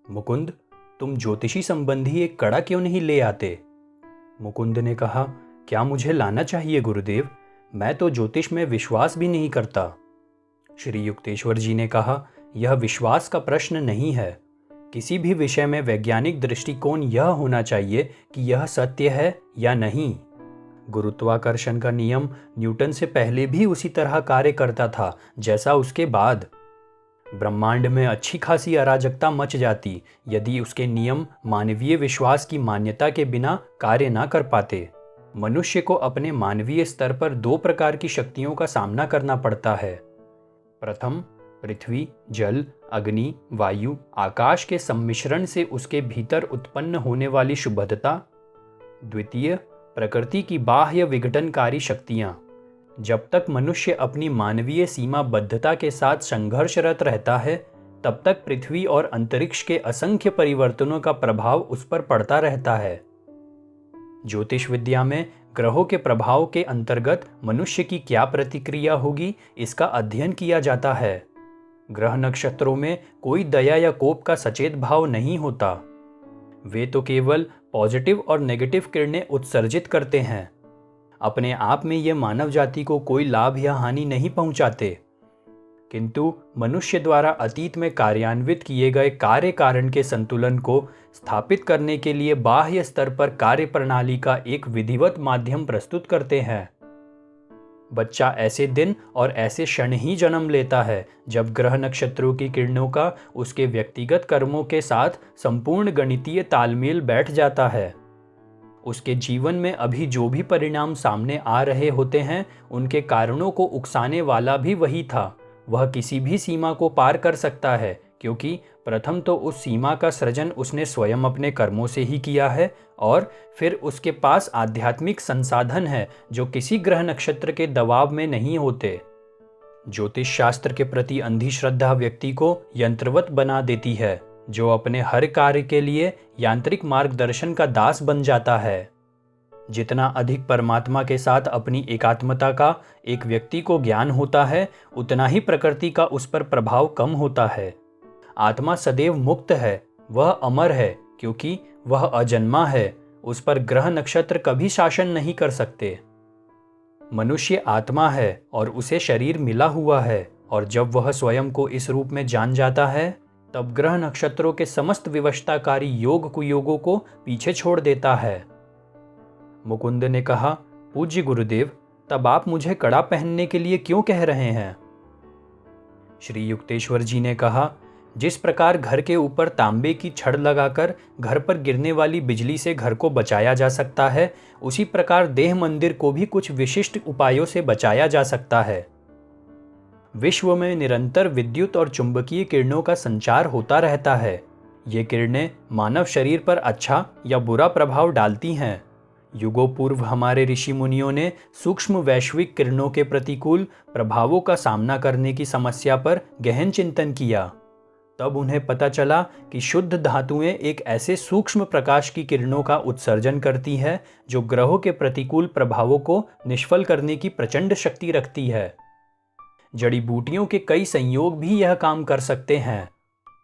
मुकुंद, तुम ज्योतिषी संबंधी एक कड़ा क्यों नहीं ले आते? मुकुंद ने कहा, क्या मुझे लाना चाहिए गुरुदेव? मैं तो ज्योतिष में विश्वास भी नहीं करता। श्री युक्तेश्वर जी ने कहा, यह विश्वास का प्रश्न नहीं है। किसी भी विषय में वैज्ञानिक दृष्टिकोण यह होना चाहिए कि यह सत्य है या नहीं। गुरुत्वाकर्षण का नियम न्यूटन से पहले भी उसी तरह कार्य करता था जैसा उसके बाद। ब्रह्मांड में अच्छी खासी अराजकता मच जाती यदि उसके नियम मानवीय विश्वास की मान्यता के बिना कार्य न कर पाते। मनुष्य को अपने मानवीय स्तर पर दो प्रकार की शक्तियों का सामना करना पड़ता है। प्रथम, पृथ्वी, जल, अग्नि, वायु, आकाश के सम्मिश्रण से उसके भीतर उत्पन्न होने वाली शुभदता। द्वितीय, प्रकृति की बाह्य विघटनकारी शक्तियां। जब तक मनुष्य अपनी मानवीय सीमाबद्धता के साथ संघर्षरत रहता है, तब तक पृथ्वी और अंतरिक्ष के असंख्य परिवर्तनों का प्रभाव उस पर पड़ता रहता है। ज्योतिष विद्या में ग्रहों के प्रभाव के अंतर्गत मनुष्य की क्या प्रतिक्रिया होगी, इसका अध्ययन किया जाता है। ग्रह नक्षत्रों में कोई दया या कोप का सचेत भाव नहीं होता। वे तो केवल पॉजिटिव और नेगेटिव किरणें उत्सर्जित करते हैं। अपने आप में ये मानव जाति को कोई लाभ या हानि नहीं पहुंचाते, किंतु मनुष्य द्वारा अतीत में कार्यान्वित किए गए कार्य कारण के संतुलन को स्थापित करने के लिए बाह्य स्तर पर कार्य प्रणाली का एक विधिवत माध्यम प्रस्तुत करते हैं। बच्चा ऐसे दिन और ऐसे क्षण ही जन्म लेता है जब ग्रह नक्षत्रों की किरणों का उसके व्यक्तिगत कर्मों के साथ संपूर्ण गणितीय तालमेल बैठ जाता है। उसके जीवन में अभी जो भी परिणाम सामने आ रहे होते हैं, उनके कारणों को उकसाने वाला भी वही था। वह किसी भी सीमा को पार कर सकता है, क्योंकि प्रथम तो उस सीमा का सृजन उसने स्वयं अपने कर्मों से ही किया है, और फिर उसके पास आध्यात्मिक संसाधन है जो किसी ग्रह नक्षत्र के दबाव में नहीं होते। ज्योतिष शास्त्र के प्रति अंधी श्रद्धा व्यक्ति को यंत्रवत बना देती है, जो अपने हर कार्य के लिए यांत्रिक मार्गदर्शन का दास बन जाता है। जितना अधिक परमात्मा के साथ अपनी एकात्मता का एक व्यक्ति को ज्ञान होता है, उतना ही प्रकृति का उस पर प्रभाव कम होता है। आत्मा सदैव मुक्त है, वह अमर है क्योंकि वह अजन्मा है। उस पर ग्रह नक्षत्र कभी शासन नहीं कर सकते। मनुष्य आत्मा है और उसे शरीर मिला हुआ है, और जब वह स्वयं को इस रूप में जान जाता है, तब ग्रह नक्षत्रों के समस्त विवशताकारी योग कुयोगों को पीछे छोड़ देता है। मुकुंद ने कहा, पूज्य गुरुदेव, तब आप मुझे कड़ा पहनने के लिए क्यों कह रहे हैं? श्री युक्तेश्वर जी ने कहा, जिस प्रकार घर के ऊपर तांबे की छड़ लगाकर घर पर गिरने वाली बिजली से घर को बचाया जा सकता है, उसी प्रकार देह मंदिर को भी कुछ विशिष्ट उपायों से बचाया जा सकता है। विश्व में निरंतर विद्युत और चुंबकीय किरणों का संचार होता रहता है। ये किरणें मानव शरीर पर अच्छा या बुरा प्रभाव डालती हैं। युगों पूर्व हमारे ऋषि मुनियों ने सूक्ष्म वैश्विक किरणों के प्रतिकूल प्रभावों का सामना करने की समस्या पर गहन चिंतन किया। तब उन्हें पता चला कि शुद्ध धातुएं एक ऐसे सूक्ष्म प्रकाश की किरणों का उत्सर्जन करती है जो ग्रहों के प्रतिकूल प्रभावों को निष्फल करने की प्रचंड शक्ति रखती है। जड़ी बूटियों के कई संयोग भी यह काम कर सकते हैं,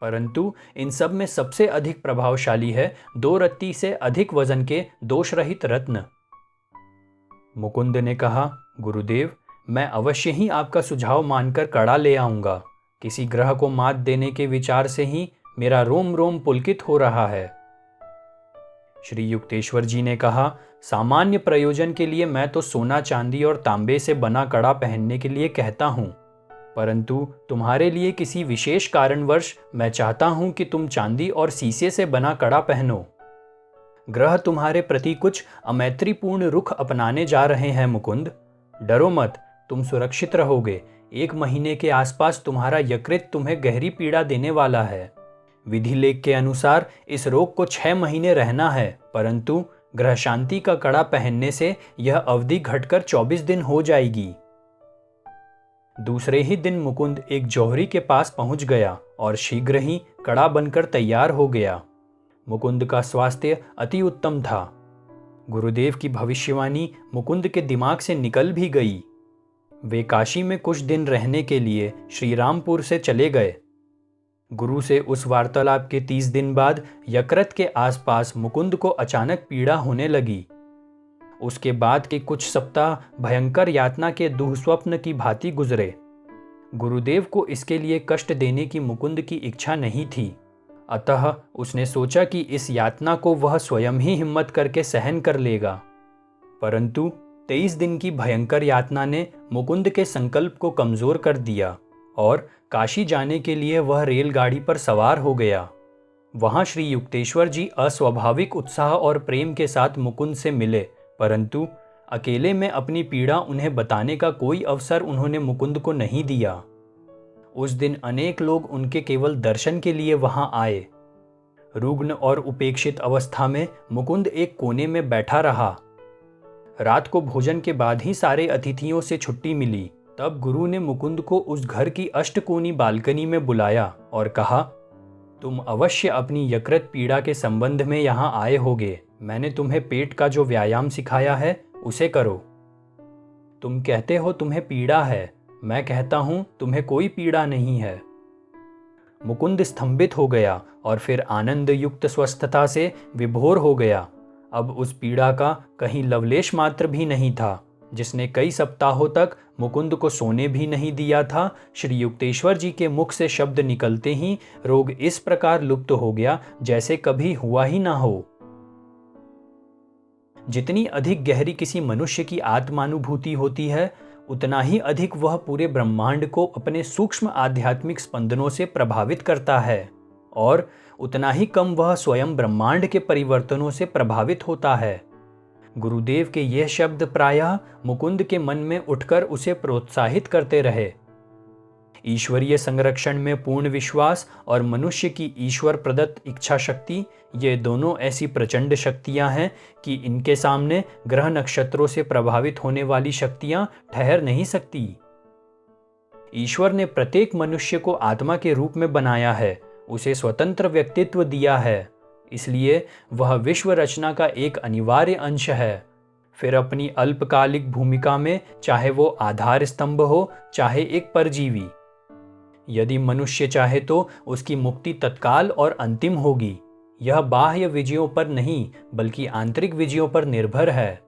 परंतु इन सब में सबसे अधिक प्रभावशाली है 2 रत्ती से अधिक वजन के दोष रहित रत्न। मुकुंद ने कहा, गुरुदेव, मैं अवश्य ही आपका सुझाव मानकर कड़ा ले आऊंगा। किसी ग्रह को मात देने के विचार से ही मेरा रोम रोम पुलकित हो रहा है। श्री युक्तेश्वर जी ने कहा, सामान्य प्रयोजन के लिए मैं तो सोना, चांदी और तांबे से बना कड़ा पहनने के लिए कहता हूं, परंतु तुम्हारे लिए किसी विशेष कारणवश मैं चाहता हूं कि तुम चांदी और शीशे से बना कड़ा पहनो। ग्रह तुम्हारे प्रति कुछ अमैत्रीपूर्ण रुख अपनाने जा रहे हैं मुकुंद। डरो मत, तुम सुरक्षित रहोगे। 1 महीने के आसपास तुम्हारा यकृत तुम्हें गहरी पीड़ा देने वाला है। विधि लेख के अनुसार इस रोग को 6 महीने रहना है, परंतु ग्रह शांति का कड़ा पहनने से यह अवधि घटकर 24 दिन हो जाएगी। दूसरे ही दिन मुकुंद एक जौहरी के पास पहुंच गया और शीघ्र ही कड़ा बनकर तैयार हो गया। मुकुंद का स्वास्थ्य अति उत्तम था। गुरुदेव की भविष्यवाणी मुकुंद के दिमाग से निकल भी गई। वे काशी में कुछ दिन रहने के लिए श्रीरामपुर से चले गए। गुरु से उस वार्तालाप के 30 दिन बाद यकृत के आसपास मुकुंद को अचानक पीड़ा होने लगी। उसके बाद के कुछ सप्ताह भयंकर यातना के दुःस्वप्न की भांति गुजरे। गुरुदेव को इसके लिए कष्ट देने की मुकुंद की इच्छा नहीं थी, अतः उसने सोचा कि इस यातना को वह स्वयं ही हिम्मत करके सहन कर लेगा। परंतु 23 दिन की भयंकर यातना ने मुकुंद के संकल्प को कमजोर कर दिया और काशी जाने के लिए वह रेलगाड़ी पर सवार हो गया। वहां श्री युक्तेश्वर जी अस्वाभाविक उत्साह और प्रेम के साथ मुकुंद से मिले, परंतु अकेले में अपनी पीड़ा उन्हें बताने का कोई अवसर उन्होंने मुकुंद को नहीं दिया। उस दिन अनेक लोग उनके केवल दर्शन के लिए वहां आए। रुग्ण और उपेक्षित अवस्था में मुकुंद एक कोने में बैठा रहा। रात को भोजन के बाद ही सारे अतिथियों से छुट्टी मिली। तब गुरु ने मुकुंद को उस घर की अष्टकोनी बालकनी में बुलाया और कहा, तुम अवश्य अपनी यकृत पीड़ा के संबंध में यहाँ आए होगे। मैंने तुम्हें पेट का जो व्यायाम सिखाया है उसे करो। तुम कहते हो तुम्हें पीड़ा है, मैं कहता हूं तुम्हें कोई पीड़ा नहीं है। मुकुंद स्तंभित हो गया और फिर आनंद युक्त स्वस्थता से विभोर हो गया। अब उस पीड़ा का कहीं लवलेश मात्र भी नहीं था, जिसने कई सप्ताहों तक मुकुंद को सोने भी नहीं दिया था। श्री युक्तेश्वर जी के मुख से शब्द निकलते ही रोग इस प्रकार लुप्त हो गया जैसे कभी हुआ ही ना हो। जितनी अधिक गहरी किसी मनुष्य की आत्मानुभूति होती है, उतना ही अधिक वह पूरे ब्रह्मांड को अपने सूक्ष्म आध्यात्मिक स्पंदनों से प्रभावित करता है और उतना ही कम वह स्वयं ब्रह्मांड के परिवर्तनों से प्रभावित होता है। गुरुदेव के यह शब्द प्रायः मुकुंद के मन में उठकर उसे प्रोत्साहित करते रहे। ईश्वरीय संरक्षण में पूर्ण विश्वास और मनुष्य की ईश्वर प्रदत्त इच्छा शक्ति, ये दोनों ऐसी प्रचंड शक्तियां हैं कि इनके सामने ग्रह नक्षत्रों से प्रभावित होने वाली शक्तियां ठहर नहीं सकती। ईश्वर ने प्रत्येक मनुष्य को आत्मा के रूप में बनाया है, उसे स्वतंत्र व्यक्तित्व दिया है, इसलिए वह विश्व रचना का एक अनिवार्य अंश है। फिर अपनी अल्पकालिक भूमिका में चाहे वो आधार स्तंभ हो, चाहे एक परजीवी। यदि मनुष्य चाहे तो उसकी मुक्ति तत्काल और अंतिम होगी। यह बाह्य विजयों पर नहीं बल्कि आंतरिक विजयों पर निर्भर है।